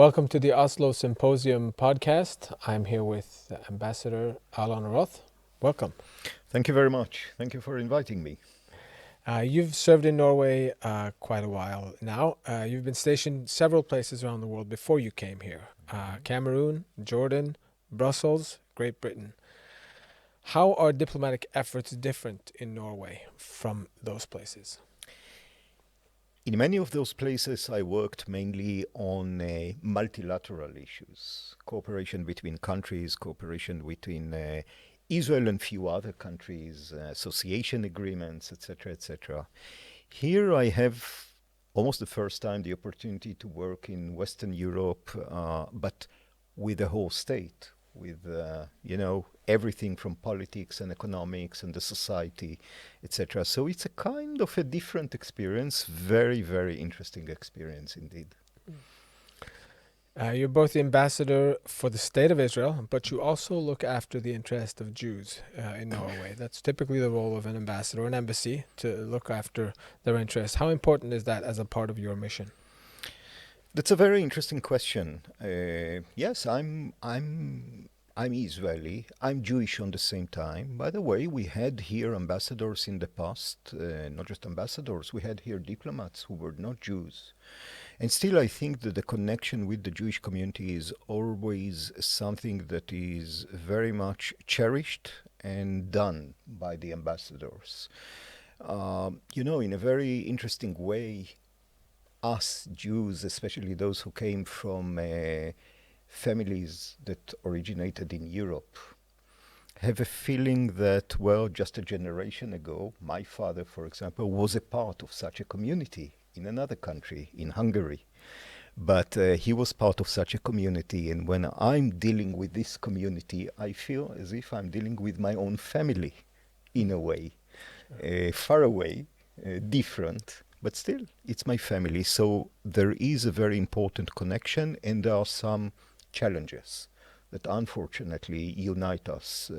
Welcome to the Oslo Symposium-podcast. I'm here with Ambassador Alon Roth. Welcome. Thank you very much. Thank you for inviting me. You've served in Norway quite a while now. You've been stationed several places around the world before you came here. Cameroon, Jordan, Brussels, Great Britain. How are diplomatic efforts different in Norway from those places? In many of those places, I worked mainly on multilateral issues, cooperation between countries, cooperation between Israel and few other countries, association agreements, etc., etc. Here I have almost the first time the opportunity to work in Western Europe, but with the whole state, with, everything from politics and economics and the society, etc. So it's a kind of a different experience, very, very interesting experience indeed. You're both the ambassador for the State of Israel, but you also look after the interest of Jews in Norway. That's typically the role of an ambassador, an embassy, to look after their interests. How important is that as a part of your mission? That's a very interesting question. Yes, I'm Israeli. I'm Jewish on the same time. By the way, we had here ambassadors in the past, not just ambassadors, we had here diplomats who were not Jews. And still, I think that the connection with the Jewish community is always something that is very much cherished and done by the ambassadors. In a very interesting way, us Jews, especially those who came from families that originated in Europe, have a feeling that, just a generation ago, my father, for example, was a part of such a community in another country, in Hungary. But he was part of such a community, and when I'm dealing with this community, I feel as if I'm dealing with my own family, in a way, far away, different. But still, it's my family, so there is a very important connection, and there are some challenges that unfortunately unite us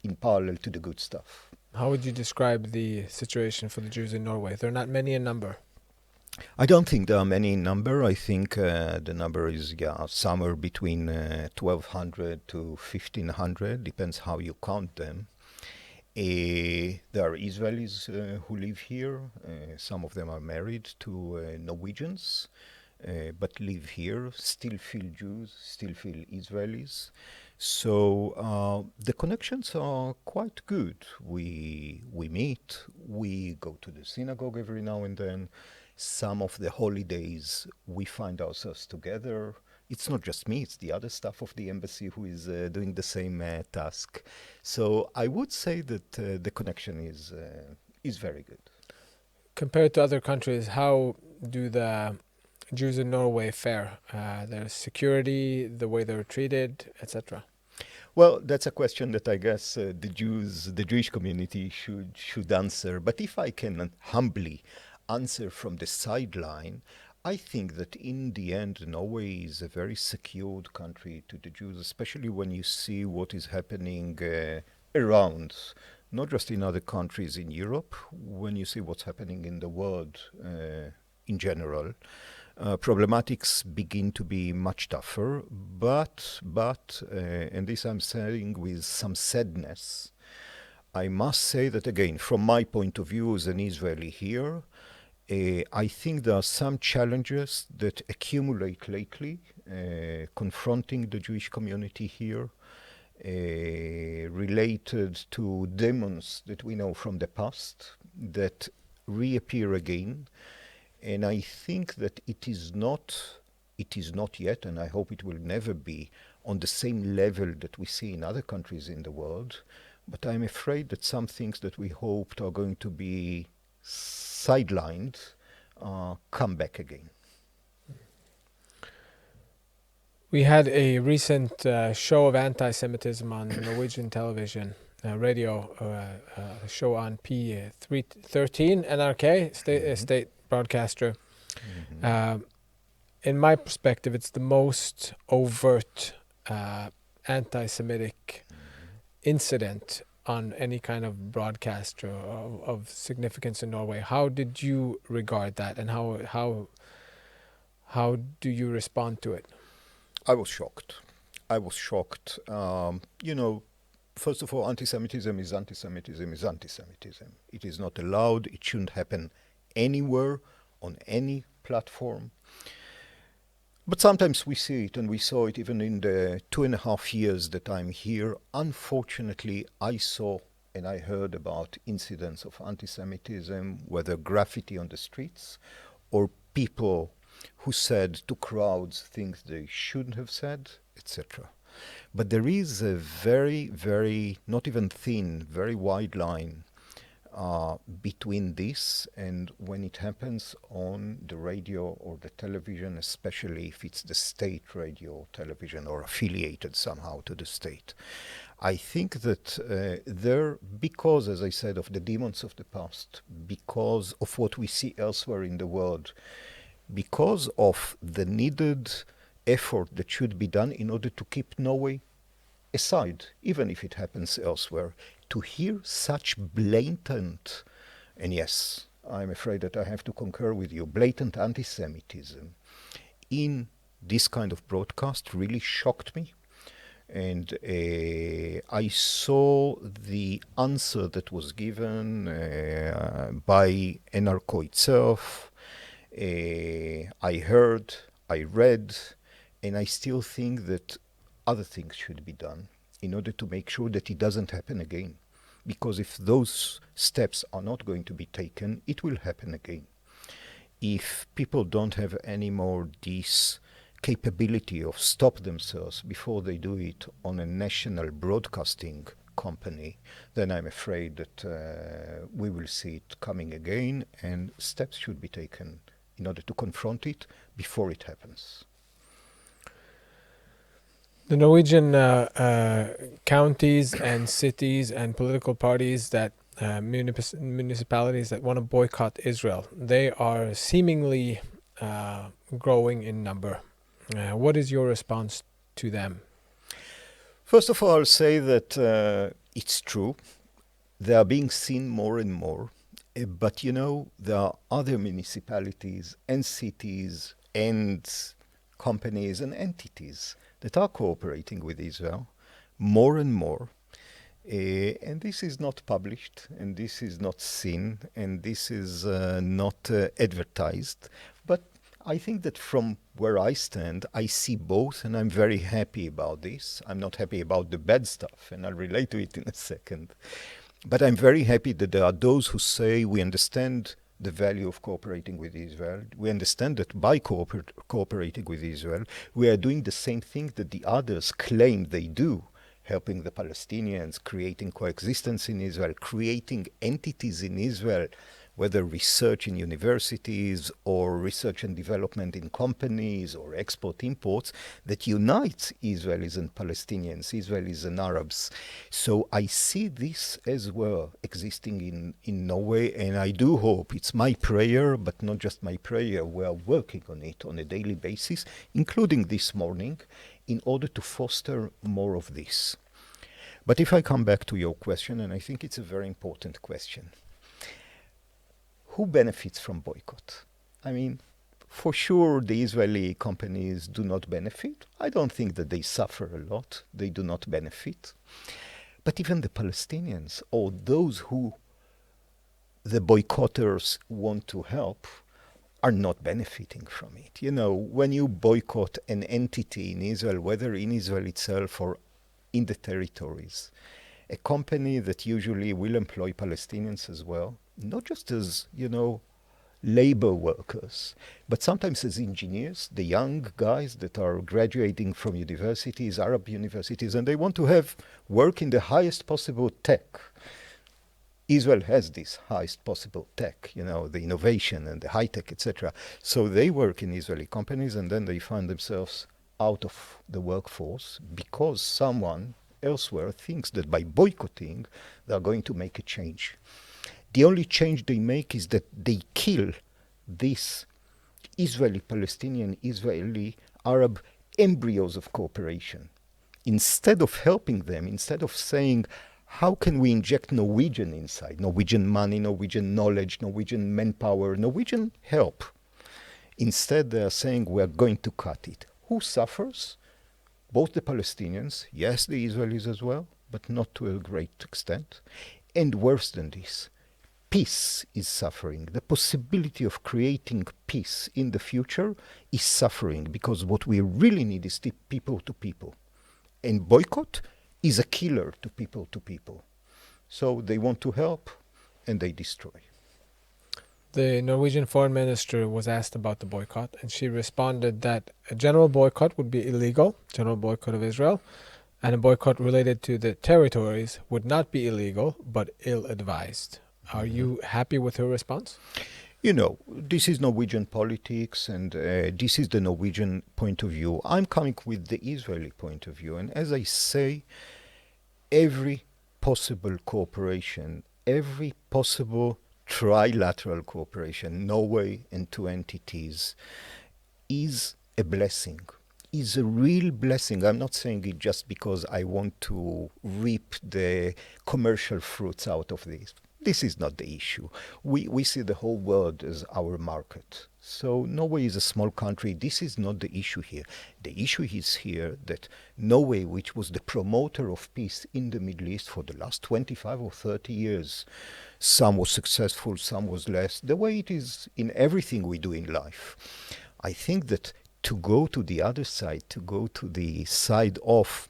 in parallel to the good stuff. How would you describe the situation for the Jews in Norway? They're not many in number. I don't think there are many in number. I think the number is somewhere between 1,200 to 1,500, depends how you count them. There are Israelis who live here. Some of them are married to Norwegians, but live here, still feel Jews, still feel Israelis. So the connections are quite good. We meet, we go to the synagogue every now and then. Some of the holidays we find ourselves together. It's not just me, it's the other staff of the embassy who is doing the same task. So I would say that the connection is very good. Compared to other countries, how do the Jews in Norway fare? Their security, the way they're treated, etc. Well, that's a question that I guess the Jewish community should answer. But if I can humbly answer from the sideline, I think that in the end, Norway is a very secured country to the Jews, especially when you see what is happening around, not just in other countries in Europe, when you see what's happening in the world in general. Problematics begin to be much tougher, but, and this I'm saying with some sadness, I must say that again, from my point of view as an Israeli here, I think there are some challenges that accumulate lately, confronting the Jewish community here, related to demons that we know from the past that reappear again. And I think that it is not yet, and I hope it will never be, on the same level that we see in other countries in the world. But I'm afraid that some things that we hoped are going to be sidelined come back again. We had a recent show of anti-Semitism on Norwegian television, radio, a show on P13, NRK, state broadcaster. Mm-hmm. In my perspective, it's the most overt anti-Semitic incident on any kind of broadcast of significance in Norway. How did you regard that, and how How do you respond to it? I was shocked. I was shocked. First of all, anti-Semitism is anti-Semitism is anti-Semitism. It is not allowed. It shouldn't happen anywhere, on any platform. But sometimes we see it, and we saw it even in the 2.5 years that I'm here. Unfortunately, I saw and I heard about incidents of anti-Semitism, whether graffiti on the streets or people who said to crowds things they shouldn't have said, etc. But there is a very, very, not even thin, very wide line between this and when it happens on the radio or the television, especially if it's the state radio or television or affiliated somehow to the state. I think that because, as I said, of the demons of the past, because of what we see elsewhere in the world, because of the needed effort that should be done in order to keep Norway aside, even if it happens elsewhere, to hear such blatant, and yes, I'm afraid that I have to concur with you, blatant anti-Semitism in this kind of broadcast really shocked me. And I saw the answer that was given by NRK itself. I heard, I read, and I still think that other things should be done in order to make sure that it doesn't happen again. Because if those steps are not going to be taken, it will happen again. If people don't have any more this capability of stop themselves before they do it on a national broadcasting company, then I'm afraid that we will see it coming again, and steps should be taken in order to confront it before it happens. The Norwegian counties and cities and political parties that municipalities that want to boycott Israel, they are seemingly growing in number. What is your response to them? First of all, I'll say that it's true. They are being seen more and more. But, there are other municipalities and cities and companies and entities that are cooperating with Israel more and more. And this is not published, and this is not seen, and this is not advertised. But I think that from where I stand, I see both, and I'm very happy about this. I'm not happy about the bad stuff, and I'll relate to it in a second. But I'm very happy that there are those who say we understand the value of cooperating with Israel. We understand that by cooperating with Israel, we are doing the same thing that the others claim they do, helping the Palestinians, creating coexistence in Israel, creating entities in Israel, whether research in universities or research and development in companies or export-imports, that unites Israelis and Palestinians, Israelis and Arabs. So I see this as well existing in Norway, and I do hope, it's my prayer, but not just my prayer, we are working on it on a daily basis, including this morning, in order to foster more of this. But if I come back to your question, and I think it's a very important question, who benefits from boycott? I mean, for sure, the Israeli companies do not benefit. I don't think that they suffer a lot. They do not benefit. But even the Palestinians, or those who the boycotters want to help, are not benefiting from it. When you boycott an entity in Israel, whether in Israel itself or in the territories, a company that usually will employ Palestinians as well, not just as, labor workers, but sometimes as engineers, the young guys that are graduating from universities, Arab universities, and they want to have work in the highest possible tech. Israel has this highest possible tech, the innovation and the high tech, etc. So they work in Israeli companies, and then they find themselves out of the workforce because someone elsewhere thinks that by boycotting, they are going to make a change. The only change they make is that they kill these Israeli-Palestinian, Israeli-Arab embryos of cooperation. Instead of helping them, instead of saying, how can we inject Norwegian inside? Norwegian money, Norwegian knowledge, Norwegian manpower, Norwegian help Instead, they are saying we are going to cut it. Who suffers? Both the Palestinians, yes, the Israelis as well, but not to a great extent. And worse than this, peace is suffering. The possibility of creating peace in the future is suffering, because what we really need is people to people. And boycott is a killer to people. So they want to help, and they destroy. The Norwegian foreign minister was asked about the boycott, and she responded that a general boycott would be illegal, general boycott of Israel, and a boycott related to the territories would not be illegal, but ill-advised. Are you happy with her response? You know, this is Norwegian politics, and this is the Norwegian point of view. I'm coming with the Israeli point of view, and as I say, every possible cooperation, every possible trilateral cooperation, Norway and two entities, is a blessing, is a real blessing. I'm not saying it just because I want to reap the commercial fruits out of this. This is not the issue. We see the whole world as our market. So Norway is a small country. This is not the issue here. The issue is here that Norway, which was the promoter of peace in the Middle East for the last 25 or 30 years, some was successful, some was less, the way it is in everything we do in life. I think that to go to the other side, to go to the side of,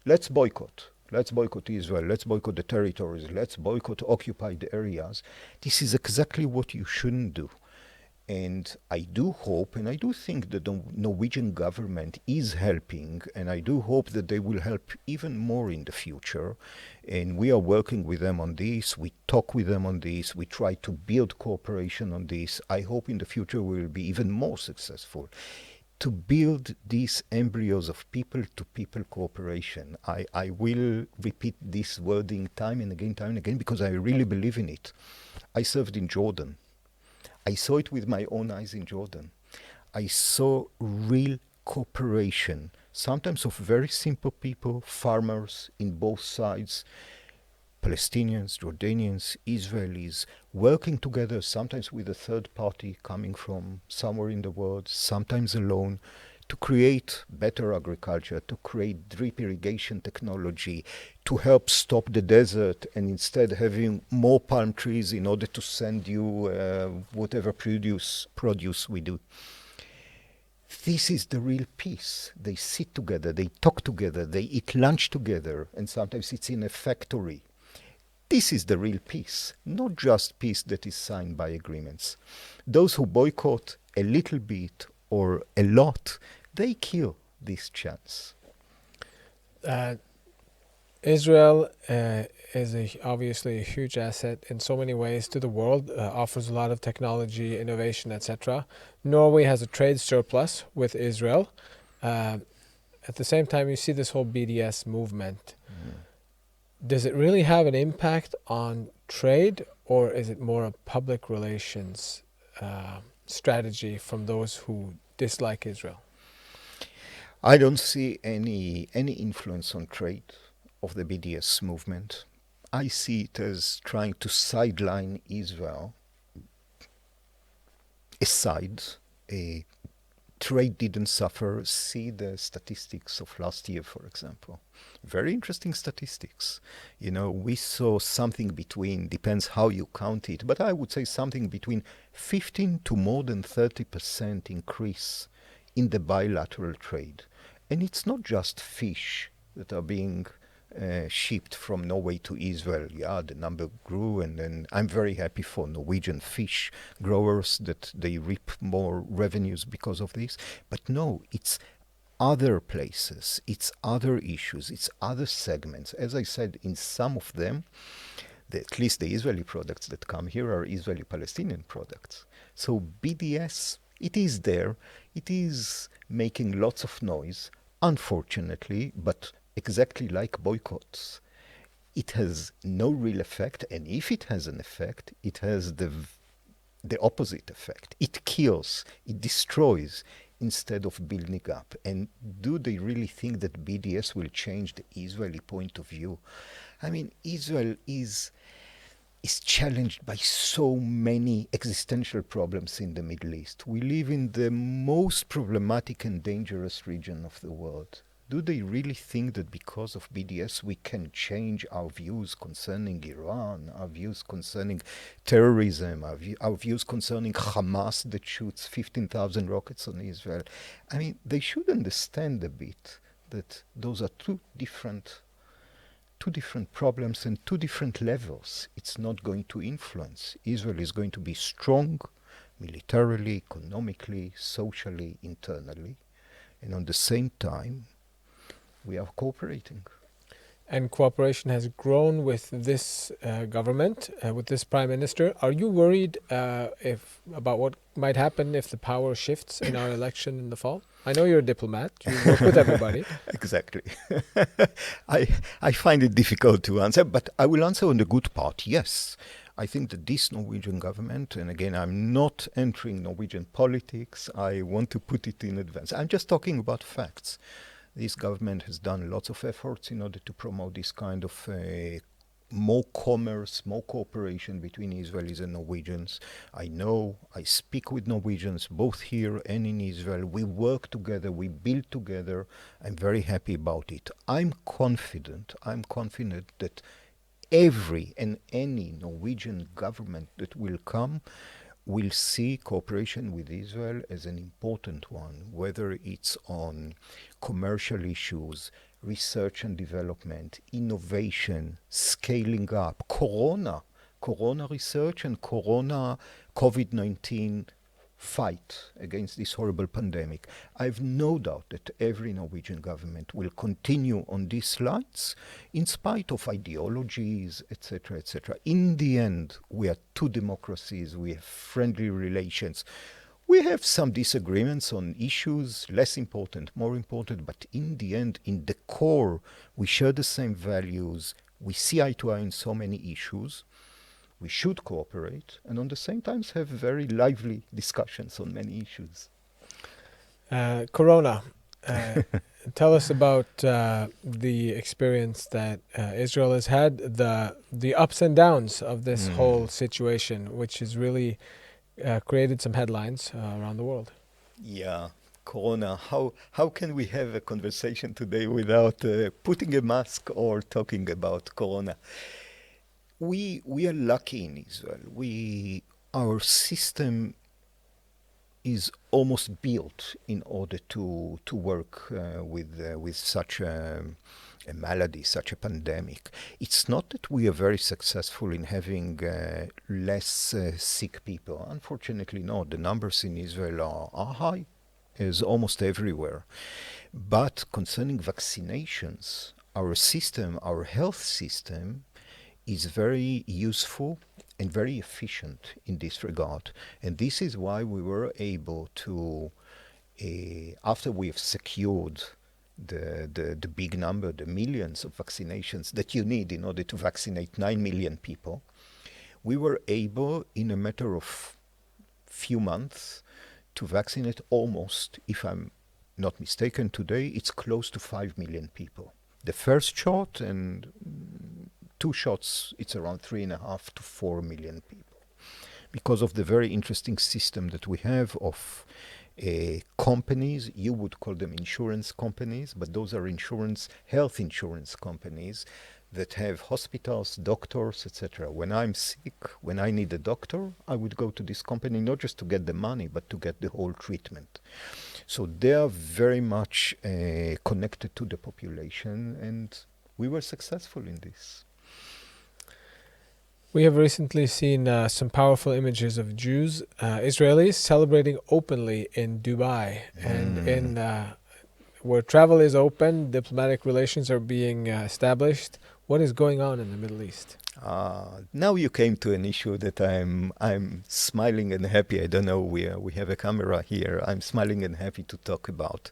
let's boycott. Let's boycott Israel, let's boycott the territories, let's boycott occupied areas. This is exactly what you shouldn't do. And I do hope, and I do think that the Norwegian government is helping, and I do hope that they will help even more in the future. And we are working with them on this, we talk with them on this, we try to build cooperation on this. I hope in the future we will be even more successful to build these embryos of people-to-people cooperation. I will repeat this wording time and again, because I really believe in it. I served in Jordan. I saw it with my own eyes in Jordan. I saw real cooperation, sometimes of very simple people, farmers in both sides, Palestinians, Jordanians, Israelis, working together, sometimes with a third party coming from somewhere in the world, sometimes alone, to create better agriculture, to create drip irrigation technology, to help stop the desert and instead having more palm trees in order to send you whatever produce we do. This is the real peace. They sit together, they talk together, they eat lunch together, and sometimes it's in a factory. This is the real peace, not just peace that is signed by agreements. Those who boycott a little bit or a lot, they kill this chance. Israel is obviously a huge asset in so many ways to the world, offers a lot of technology, innovation, etc. Norway has a trade surplus with Israel. At the same time, you see this whole BDS movement. Does it really have an impact on trade, or is it more a public relations strategy from those who dislike Israel? I don't see any influence on trade of the BDS movement. I see it as trying to sideline Israel. Aside, trade didn't suffer. See the statistics of last year, for example. Very interesting statistics. You know, we saw something between, depends how you count it, but I would say something between 15 to more than 30% increase in the bilateral trade. And it's not just fish that are being shipped from Norway to Israel. Yeah, the number grew, and then I'm very happy for Norwegian fish growers that they reap more revenues because of this. But no, it's other places, it's other issues, it's other segments. As I said, in some of them, at least the Israeli products that come here are Israeli-Palestinian products. So BDS, it is there, it is making lots of noise, unfortunately, but exactly like boycotts, it has no real effect, and if it has an effect, it has the opposite effect. It kills, it destroys, instead of building up. And do they really think that BDS will change the Israeli point of view? I mean, Israel is is challenged by so many existential problems in the Middle East. We live in the most problematic and dangerous region of the world. Do they really think that because of BDS we can change our views concerning Iran, our views concerning terrorism, our views concerning Hamas that shoots 15,000 rockets on Israel? I mean, they should understand a bit that those are two different problems and two different levels. It's not going to influence. Israel is going to be strong militarily, economically, socially, internally. And on the same time, we are cooperating. And cooperation has grown with this government, with this prime minister. Are you worried about what might happen if the power shifts in our election in the fall? I know you're a diplomat. You work with everybody. Exactly. I find it difficult to answer, but I will answer on the good part. Yes, I think that this Norwegian government, and again, I'm not entering Norwegian politics. I want to put it in advance. I'm just talking about facts. This government has done lots of efforts in order to promote this kind of more commerce, more cooperation between Israelis and Norwegians. I speak with Norwegians both here and in Israel. We work together, we build together. I'm very happy about it. I'm confident that every and any Norwegian government that will come will see cooperation with Israel as an important one, whether it's on commercial issues, research and development, innovation, scaling up, corona research and COVID-19 fight against this horrible pandemic. I have no doubt that every Norwegian government will continue on these lines in spite of ideologies, etc., etc. In the end, we are two democracies, we have friendly relations. We have some disagreements on issues, less important, more important, but in the end, in the core, we share the same values, we see eye to eye in so many issues. We should cooperate and on the same time have very lively discussions on many issues. Corona. Tell us about the experience that Israel has had, the ups and downs of this whole situation, which has really created some headlines around the world. Yeah, Corona. How can we have a conversation today without putting a mask or talking about Corona? We are lucky in Israel. Our system is almost built in order to work with such a malady, such a pandemic. It's not that we are very successful in having less sick people. Unfortunately, no. The numbers in Israel are high, as almost everywhere. But concerning vaccinations, our health system, is very useful and very efficient in this regard. And this is why we were able to, after we have secured the big number, the millions of vaccinations that you need in order to vaccinate 9 million people, we were able, in a matter of few months, to vaccinate almost, if I'm not mistaken today, it's close to 5 million people. The first shot and 2 shots, it's around 3.5 to 4 million people. Because of the very interesting system that we have of companies, you would call them insurance companies, but those are health insurance companies that have hospitals, doctors, etc. When I'm sick, when I need a doctor, I would go to this company not just to get the money, but to get the whole treatment. So they are very much connected to the population, and we were successful in this. We have recently seen some powerful images of Jews, Israelis, celebrating openly in Dubai. And in where travel is open, diplomatic relations are being established. What is going on in the Middle East? Now you came to an issue that I'm smiling and happy. I don't know, we have a camera here. I'm smiling and happy to talk about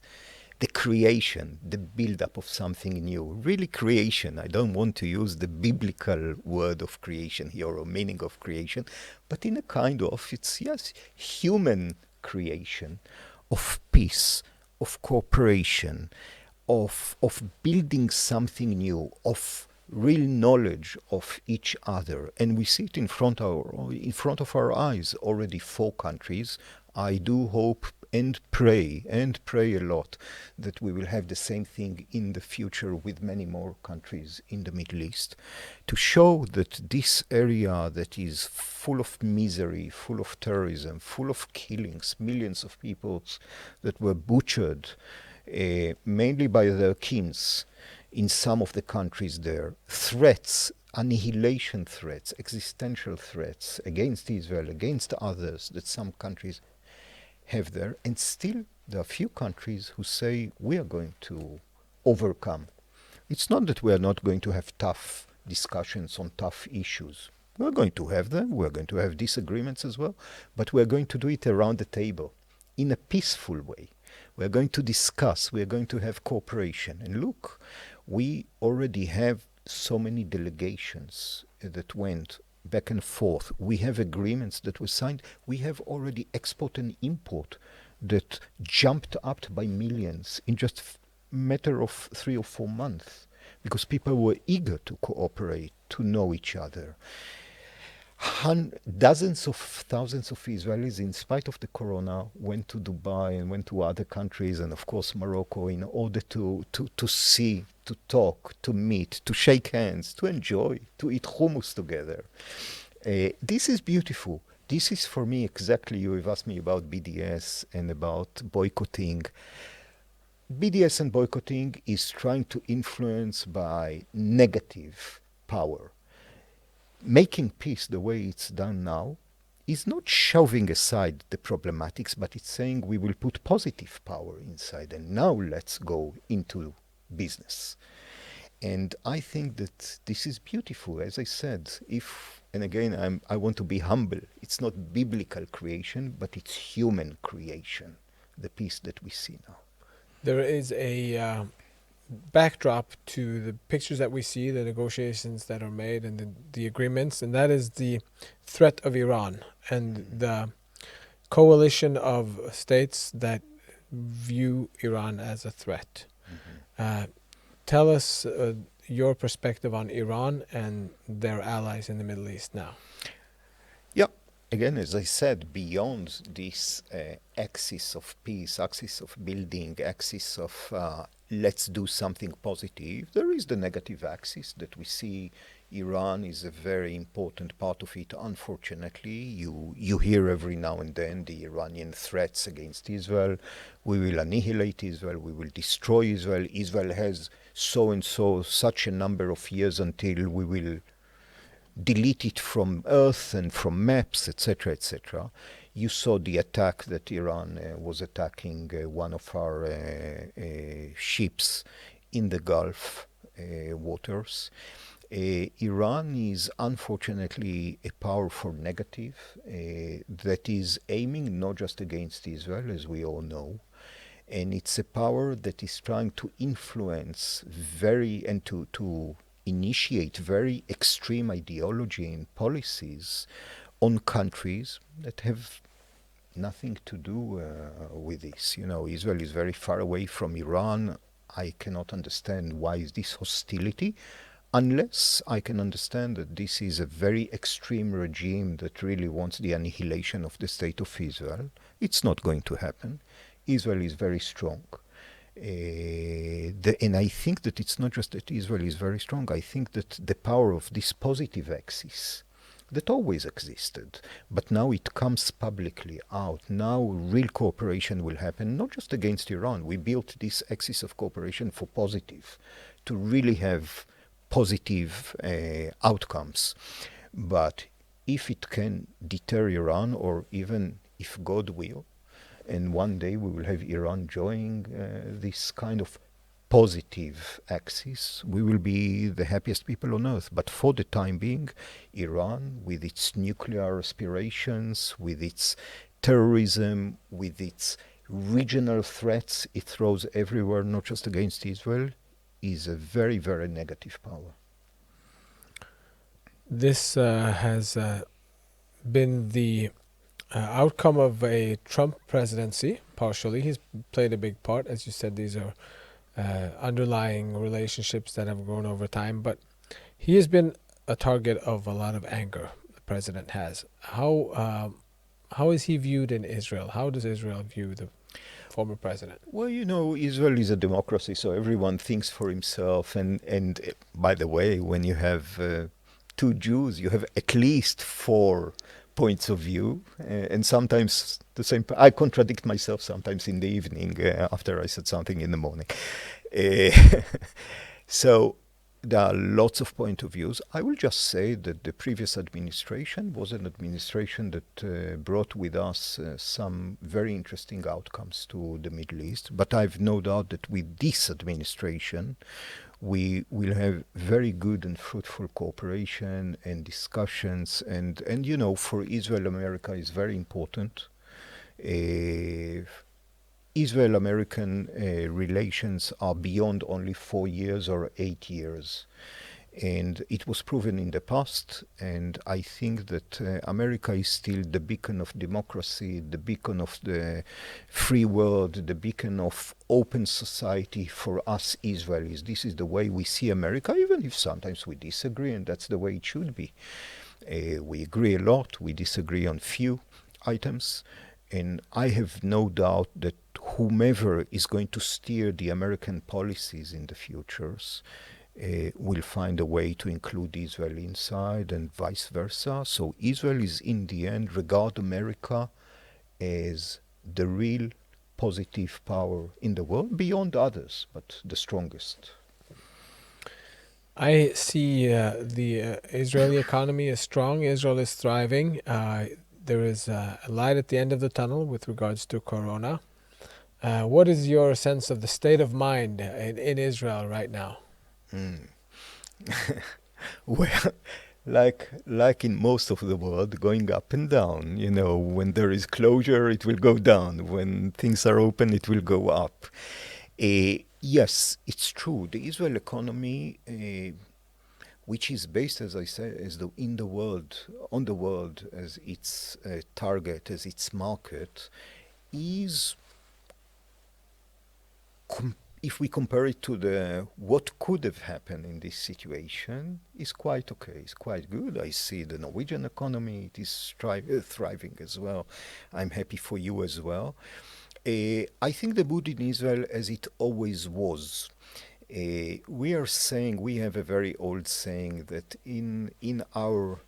the creation, the build-up of something new. Really creation. I don't want to use the biblical word of creation here or meaning of creation, but in a kind of, it's, yes, human creation of peace, of cooperation, of building something new, of real knowledge of each other. And we see it in front of our eyes. Already 4 countries. I do hope and pray a lot that we will have the same thing in the future with many more countries in the Middle East, to show that this area that is full of misery, full of terrorism, full of killings, millions of people that were butchered, mainly by their kings in some of the countries there, threats, annihilation threats, existential threats against Israel, against others that some countries have there, and still there are few countries who say we are going to overcome. It's not that we are not going to have tough discussions on tough issues. We're going to have them, we're going to have disagreements as well, but we're going to do it around the table in a peaceful way. We're going to discuss, we're going to have cooperation. And look, we already have so many delegations that went back and forth. We have agreements that were signed. We have already export and import that jumped up by millions in just a matter of 3 or 4 months, because people were eager to cooperate, to know each other. Dozens of thousands of Israelis, in spite of the corona, went to Dubai and went to other countries, and of course Morocco, in order to see, to talk, to meet, to shake hands, to enjoy, to eat hummus together. This is beautiful. This is for me exactly, you have asked me about BDS and about boycotting. BDS and boycotting is trying to influence by negative power. Making peace the way it's done now is not shoving aside the problematics, but it's saying we will put positive power inside, and now let's go into business. And I think that this is beautiful. As I said, and again, I want to be humble. It's not biblical creation, but it's human creation, the peace that we see now. There is a backdrop to the pictures that we see, the negotiations that are made, and the agreements, and that is the threat of Iran and the coalition of states that view Iran as a threat. Tell us your perspective on Iran and their allies in the Middle East now. Yeah, again, as I said, beyond this axis of peace, axis of building, axis of let's do something positive, there is the negative axis that we see. Iran is a very important part of it. Unfortunately, you hear every now and then the Iranian threats against Israel. We will annihilate Israel. We will destroy Israel. Israel has so and so, such a number of years until we will delete it from earth and from maps, etc., etc. You saw the attack that Iran was attacking one of our ships in the Gulf waters. Iran is unfortunately a powerful negative that is aiming not just against Israel, as we all know, and it's a power that is trying to influence to initiate very extreme ideology and policies on countries that have nothing to do with this. You know, Israel is very far away from Iran. I cannot understand why is this hostility, unless I can understand that this is a very extreme regime that really wants the annihilation of the state of Israel. It's not going to happen. Israel is very strong. And I think that it's not just that Israel is very strong. I think that the power of this positive axis that always existed, but now it comes publicly out. Now real cooperation will happen, not just against Iran. We built this axis of cooperation for positive, to really have positive outcomes. But if it can deter Iran, or even if God will, and one day we will have Iran joining this kind of positive axis, we will be the happiest people on earth. But for the time being, Iran, with its nuclear aspirations, with its terrorism, with its regional threats it throws everywhere, not just against Israel, is a very, very negative power. This has been the outcome of a Trump presidency, partially. He's played a big part. As you said, these are underlying relationships that have grown over time. But He has been a target of a lot of anger. The president has. How is he viewed in Israel? How does Israel view the former president? Well, Israel is a democracy, so everyone thinks for himself. And by the way, when you have two Jews, you have at least four points of view, and sometimes the same. I contradict myself sometimes in the evening after I said something in the morning. So there are lots of point of views. I will just say that the previous administration was an administration that brought with us some very interesting outcomes to the Middle East. But I've no doubt that with this administration, we will have very good and fruitful cooperation and discussions. And for Israel, America is very important. Israel-American relations are beyond only 4 years or 8 years. And it was proven in the past, and I think that America is still the beacon of democracy, the beacon of the free world, the beacon of open society for us Israelis. This is the way we see America, even if sometimes we disagree, and that's the way it should be. We agree a lot, we disagree on few items, and I have no doubt that whomever is going to steer the American policies in the futures will find a way to include Israel inside and vice versa. So Israel is in the end regard America as the real positive power in the world, beyond others, but the strongest. I see the Israeli economy is strong. Israel is thriving. There is a light at the end of the tunnel with regards to Corona. What is your sense of the state of mind in Israel right now? Well, like in most of the world, going up and down. When there is closure, it will go down. When things are open, it will go up. Yes, it's true. The Israel economy, which is based, as I said, on the world as its target, as its market, is, if we compare it to what could have happened in this situation, is quite okay. It's quite good. I see the Norwegian economy, it is thriving as well. I'm happy for you as well. I think the mood in Israel, as it always was, we have a very old saying that in our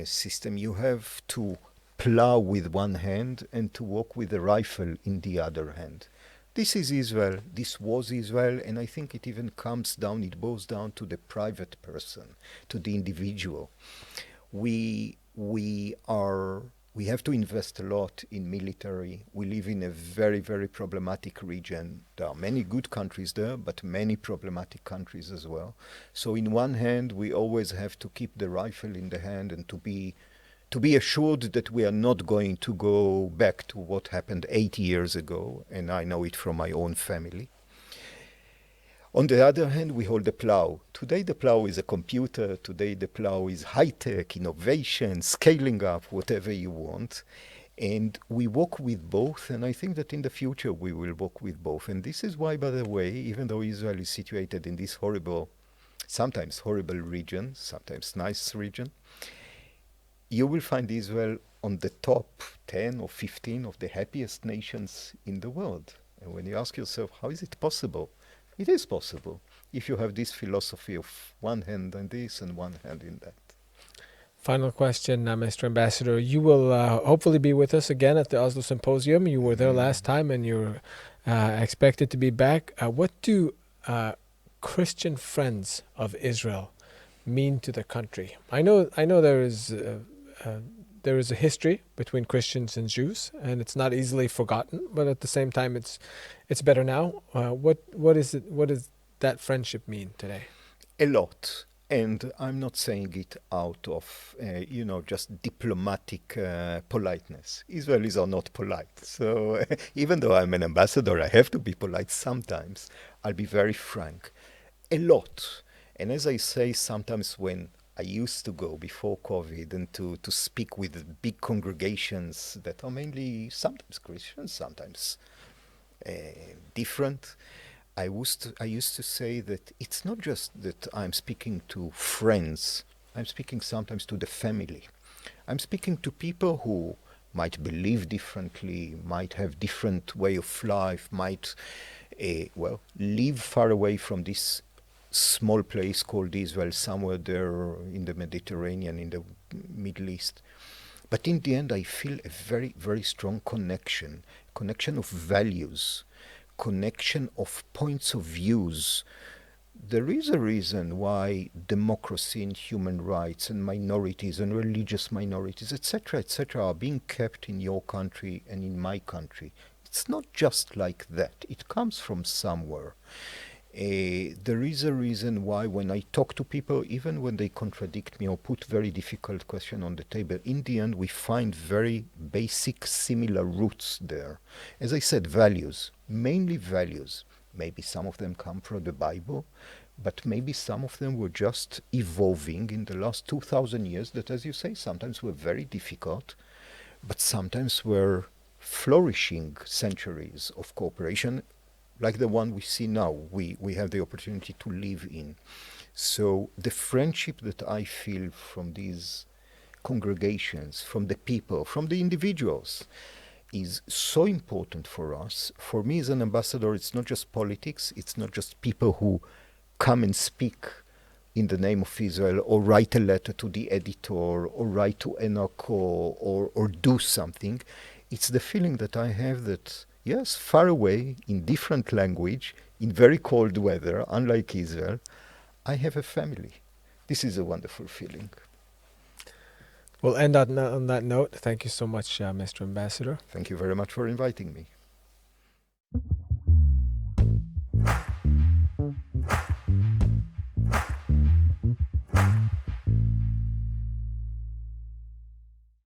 system you have to plow with one hand and to walk with a rifle in the other hand. This is Israel, this was Israel, and I think it even boils down to the private person, to the individual. We have to invest a lot in military. We live in a very, very problematic region. There are many good countries there, but many problematic countries as well. So in one hand, we always have to keep the rifle in the hand and to be assured that we are not going to go back to what happened 80 years ago, and I know it from my own family. On the other hand, we hold the plow. Today the plow is a computer. Today the plow is high-tech, innovation, scaling up, whatever you want. And we walk with both, and I think that in the future we will walk with both. And this is why, by the way, even though Israel is situated in this sometimes horrible region, sometimes nice region, you will find Israel on the top 10 or 15 of the happiest nations in the world. And when you ask yourself, how is it possible? It is possible if you have this philosophy of one hand in this and one hand in that. Final question, Mr. Ambassador. You will hopefully be with us again at the Oslo Symposium. You were there last time and you're expected to be back. What do Christian friends of Israel mean to the country? I know there is a history between Christians and Jews, and it's not easily forgotten. But at the same time, it's better now. What does that friendship mean today? A lot, and I'm not saying it out of just diplomatic politeness. Israelis are not polite, so even though I'm an ambassador, I have to be polite sometimes. I'll be very frank. A lot, and as I say, sometimes when I used to go before COVID and to speak with big congregations that are mainly sometimes Christians, sometimes different. I used to say that it's not just that I'm speaking to friends. I'm speaking sometimes to the family. I'm speaking to people who might believe differently, might have different way of life, might, live far away from this small place called Israel, somewhere there in the Mediterranean, in the Middle East. But in the end, I feel a very, very strong connection of values, connection of points of views. There is a reason why democracy and human rights and minorities and religious minorities, etc., are being kept in your country and in my country. It's not just like that. It comes from somewhere. There is a reason why when I talk to people, even when they contradict me or put very difficult questions on the table, in the end we find very basic similar roots there. As I said, values, mainly values. Maybe some of them come from the Bible, but maybe some of them were just evolving in the last 2,000 years that, as you say, sometimes were very difficult, but sometimes were flourishing centuries of cooperation, like the one we see now, we have the opportunity to live in. So the friendship that I feel from these congregations, from the people, from the individuals, is so important for us. For me as an ambassador, it's not just politics, it's not just people who come and speak in the name of Israel, or write a letter to the editor, or write to Enoch, or do something. It's the feeling that I have that, yes, far away, in different language, in very cold weather, unlike Israel, I have a family. This is a wonderful feeling. We'll end on that note. Thank you so much, Mr. Ambassador. Thank you very much for inviting me.